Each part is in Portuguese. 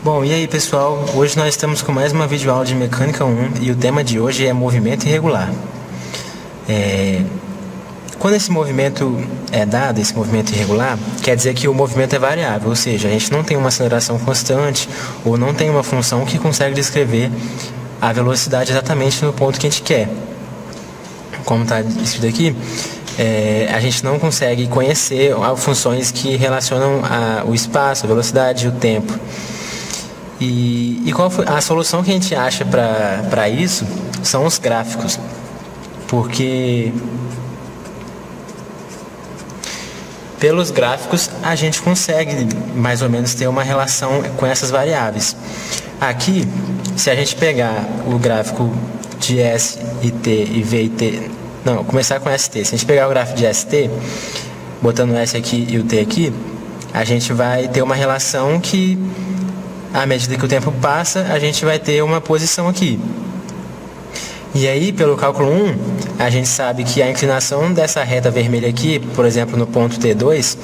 Bom, e aí pessoal, hoje nós estamos com mais uma videoaula de Mecânica 1 e o tema de hoje é movimento irregular. Quando esse movimento é dado, esse movimento irregular, quer dizer que o movimento é variável, ou seja, a gente não tem uma aceleração constante ou não tem uma função que consegue descrever a velocidade exatamente no ponto que a gente quer. Como está escrito aqui, a gente não consegue conhecer funções que relacionam o espaço, a velocidade e o tempo. E qual foi a solução que a gente acha para isso? São os gráficos, porque pelos gráficos a gente consegue mais ou menos ter uma relação com essas variáveis. Aqui, se a gente pegar o gráfico de S e T e V e T, não, começar com ST, se a gente pegar o gráfico de ST, botando o S aqui e o T aqui, a gente vai ter uma relação que, à medida que o tempo passa, a gente vai ter uma posição aqui. E aí, pelo cálculo 1, a gente sabe que a inclinação dessa reta vermelha aqui, por exemplo, no ponto T2,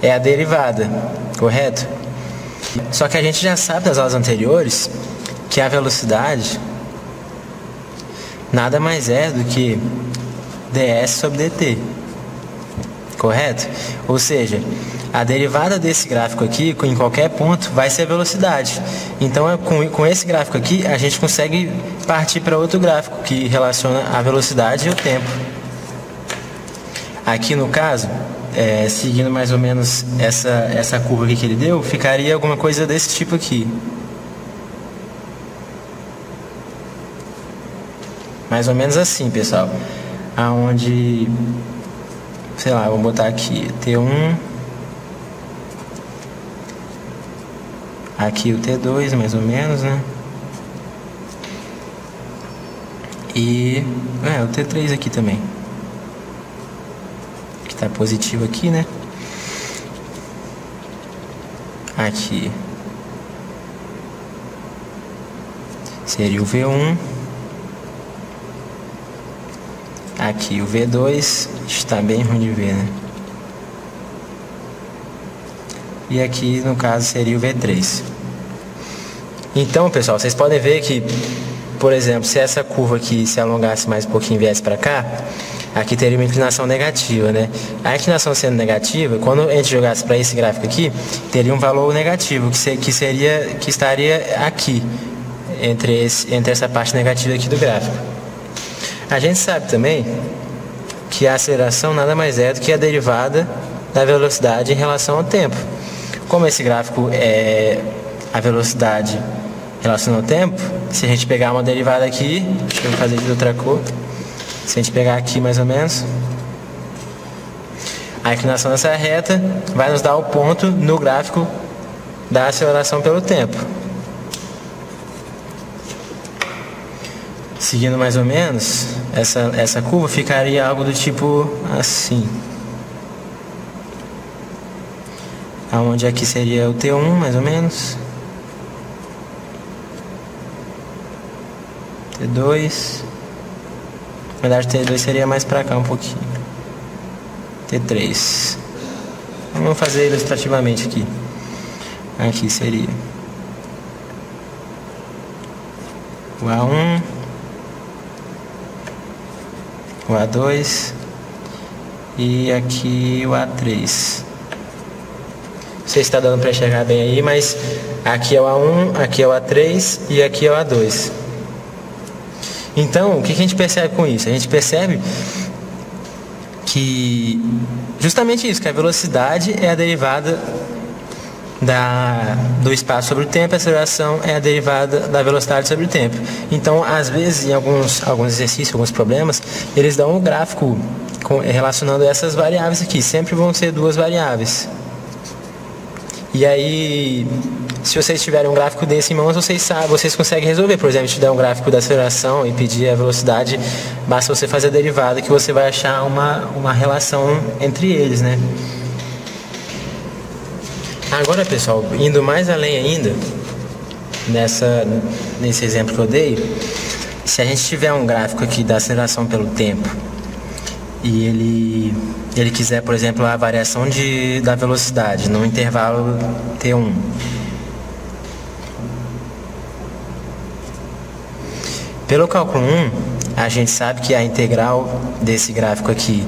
é a derivada, correto? Só que a gente já sabe das aulas anteriores que a velocidade nada mais é do que ds sobre dt, correto? Ou seja, a derivada desse gráfico aqui, em qualquer ponto, vai ser a velocidade. Então, com esse gráfico aqui, a gente consegue partir para outro gráfico que relaciona a velocidade e o tempo. Aqui no caso, seguindo mais ou menos essa curva aqui que ele deu, ficaria alguma coisa desse tipo aqui. Mais ou menos assim, pessoal. Aonde, sei lá, vamos botar aqui T1, aqui o T2, mais ou menos, né? E o T3 aqui também, que está positivo aqui, né? Aqui seria o V1. Aqui o V2, está bem ruim de ver, né? E aqui no caso seria o V3. Então, pessoal, vocês podem ver que, por exemplo, se essa curva aqui se alongasse mais um pouquinho e viesse para cá, aqui teria uma inclinação negativa, né? A inclinação sendo negativa, quando a gente jogasse para esse gráfico aqui, teria um valor negativo, que estaria aqui, entre essa parte negativa aqui do gráfico. A gente sabe também que a aceleração nada mais é do que a derivada da velocidade em relação ao tempo. Como esse gráfico é a velocidade em relação ao tempo, se a gente pegar uma derivada aqui, deixa eu fazer de outra cor, se a gente pegar aqui mais ou menos, a inclinação dessa reta vai nos dar o ponto no gráfico da aceleração pelo tempo. Seguindo mais ou menos, essa curva ficaria algo do tipo assim. Onde aqui seria o T1, mais ou menos. T2. Na verdade, T2 seria mais pra cá um pouquinho. T3. Vamos fazer ilustrativamente aqui. Aqui seria o A1, o A2 e aqui o A3. Não sei se está dando para enxergar bem aí, mas aqui é o A1, aqui é o A3 e aqui é o A2. Então, o que a gente percebe com isso? A gente percebe que justamente isso, que a velocidade é a derivada do espaço sobre o tempo, a aceleração é a derivada da velocidade sobre o tempo. Então, às vezes, em alguns exercícios, alguns problemas, eles dão um gráfico relacionando essas variáveis aqui. Sempre vão ser duas variáveis. E aí, se vocês tiverem um gráfico desse em mãos, vocês conseguem resolver. Por exemplo, te der um gráfico da aceleração e pedir a velocidade, basta você fazer a derivada que você vai achar uma relação entre eles, né? Agora, pessoal, indo mais além ainda, nesse exemplo que eu dei, Se a gente tiver um gráfico aqui da aceleração pelo tempo e ele quiser, por exemplo, a variação da velocidade no intervalo T1. Pelo cálculo 1, a gente sabe que a integral desse gráfico aqui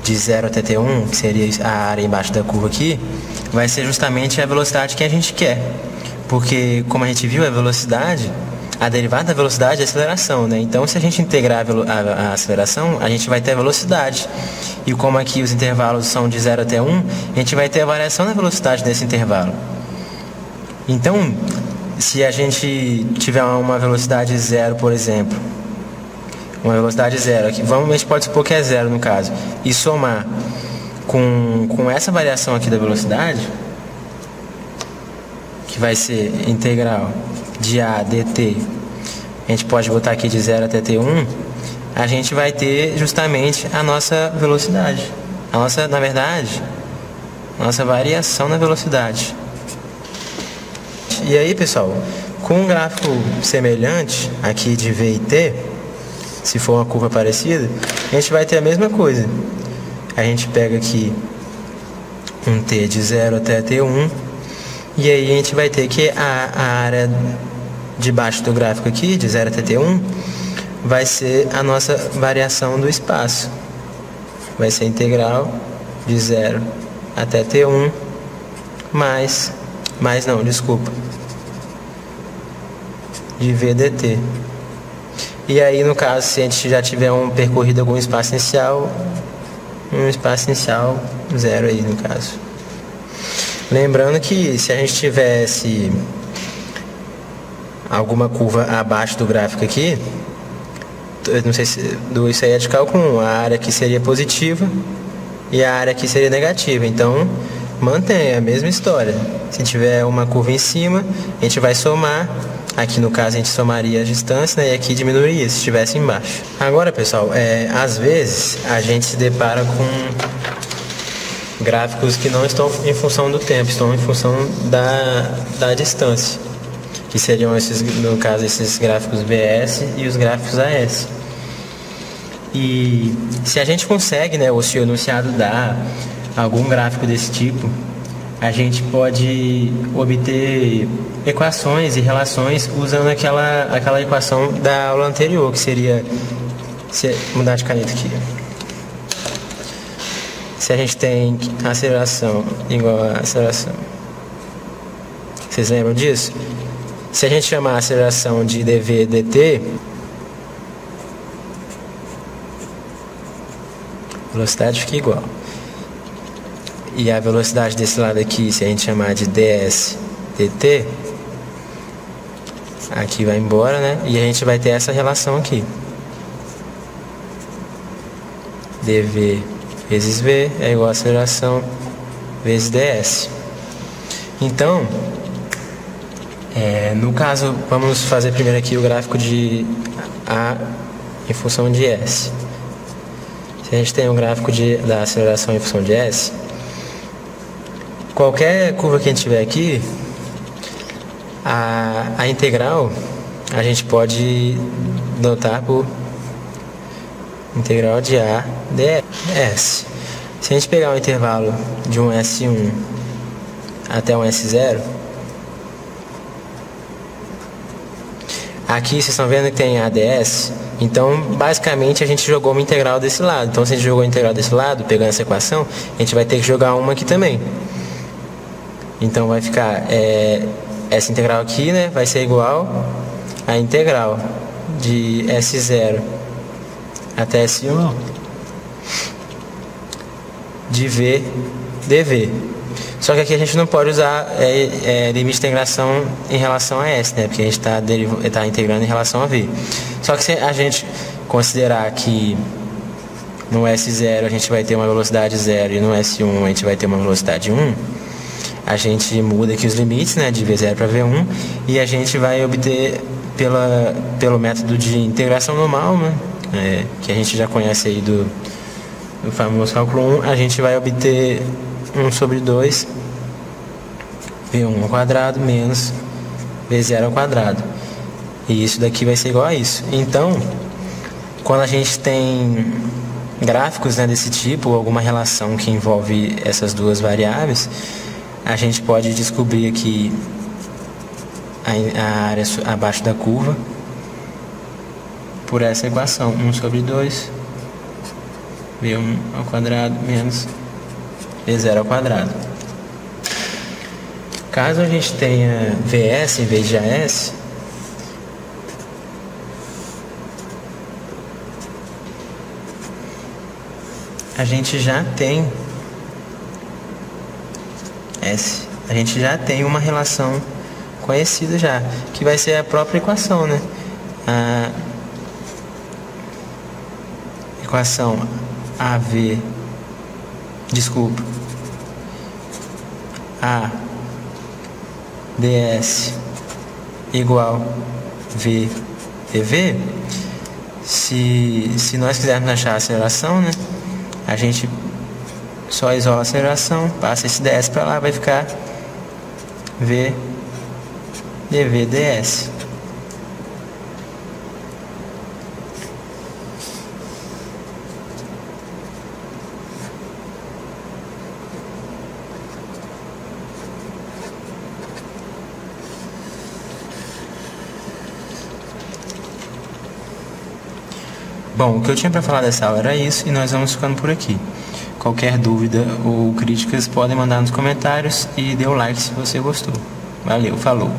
de 0 até T1, que seria a área embaixo da curva aqui, vai ser justamente a velocidade que a gente quer. Porque, como a gente viu, a velocidade, a derivada da velocidade é a aceleração, né? Então, se a gente integrar a aceleração, a gente vai ter a velocidade. E como aqui os intervalos são de 0 até 1, a gente vai ter a variação da velocidade desse intervalo. Então, se a gente tiver uma velocidade 0, por exemplo, uma velocidade 0, aqui, a gente pode supor que é 0 no caso, e somar com essa variação aqui da velocidade, que vai ser integral de A dt, a gente pode botar aqui de 0 até T1, a gente vai ter justamente a nossa velocidade. Na verdade, a nossa variação na velocidade. E aí, pessoal, com um gráfico semelhante aqui de V e T, se for uma curva parecida, a gente vai ter a mesma coisa. A gente pega aqui um T de 0 até T1, e aí a gente vai ter que a área de baixo do gráfico aqui, de 0 até T1, vai ser a nossa variação do espaço. Vai ser integral de 0 até T1 de V dt. E aí, no caso, se a gente já tiver percorrido algum espaço inicial, zero aí, no caso. Lembrando que se a gente tivesse alguma curva abaixo do gráfico aqui, não sei se isso aí é de cálculo 1, a área aqui seria positiva e a área aqui seria negativa. Então, mantém a mesma história. Se tiver uma curva em cima, a gente vai somar. Aqui no caso a gente somaria a distância, né, e aqui diminuiria se estivesse embaixo. Agora, pessoal, às vezes a gente se depara com gráficos que não estão em função do tempo, estão em função da distância, que seriam no caso esses gráficos BS e os gráficos AS. E se a gente consegue, né, ou se o enunciado dá algum gráfico desse tipo, a gente pode obter equações e relações usando aquela equação da aula anterior, que seria, mudar de caneta aqui, se a gente tem aceleração igual a aceleração, vocês lembram disso? Se a gente chamar a aceleração de dv dt, a velocidade fica igual. E a velocidade desse lado aqui, se a gente chamar de ds dt, aqui vai embora, né? E a gente vai ter essa relação aqui. dv vezes v é igual a aceleração vezes ds. Então, no caso, vamos fazer primeiro aqui o gráfico de A em função de S. Se a gente tem um gráfico da aceleração em função de S, qualquer curva que a gente tiver aqui, a integral a gente pode notar por integral de A ds. Se a gente pegar um intervalo de um S1 até um S0, aqui vocês estão vendo que tem ADS, então basicamente a gente jogou uma integral desse lado. Então se a gente jogou a integral desse lado, pegando essa equação, a gente vai ter que jogar uma aqui também. Então vai ficar essa integral aqui, né, vai ser igual à integral de S0 até S1 de V dV. Só que aqui a gente não pode usar limite de integração em relação a S, né, porque a gente está integrando em relação a V. Só que se a gente considerar que no S0 a gente vai ter uma velocidade 0 e no S1 a gente vai ter uma velocidade 1, a gente muda aqui os limites, né, de V0 para V1, e a gente vai obter pelo método de integração normal, né, que a gente já conhece aí do famoso cálculo 1, a gente vai obter 1 sobre 2 V1 ao quadrado menos V0 ao quadrado. E isso daqui vai ser igual a isso. Então, quando a gente tem gráficos, né, desse tipo, ou alguma relação que envolve essas duas variáveis, a gente pode descobrir aqui a área abaixo da curva por essa equação: 1 sobre 2 V1 ao quadrado menos V0 ao quadrado. Caso a gente tenha VS em vez de AS, a gente já tem a gente já tem uma relação conhecida já, que vai ser a própria equação, né? A equação AD ds igual VdV. Se nós quisermos achar a aceleração, né, a gente só isola a aceleração, passa esse ds para lá, vai ficar V dV ds. Bom, o que eu tinha para falar dessa aula era isso, e nós vamos ficando por aqui. Qualquer dúvida ou críticas podem mandar nos comentários, e dê o like se você gostou. Valeu, falou!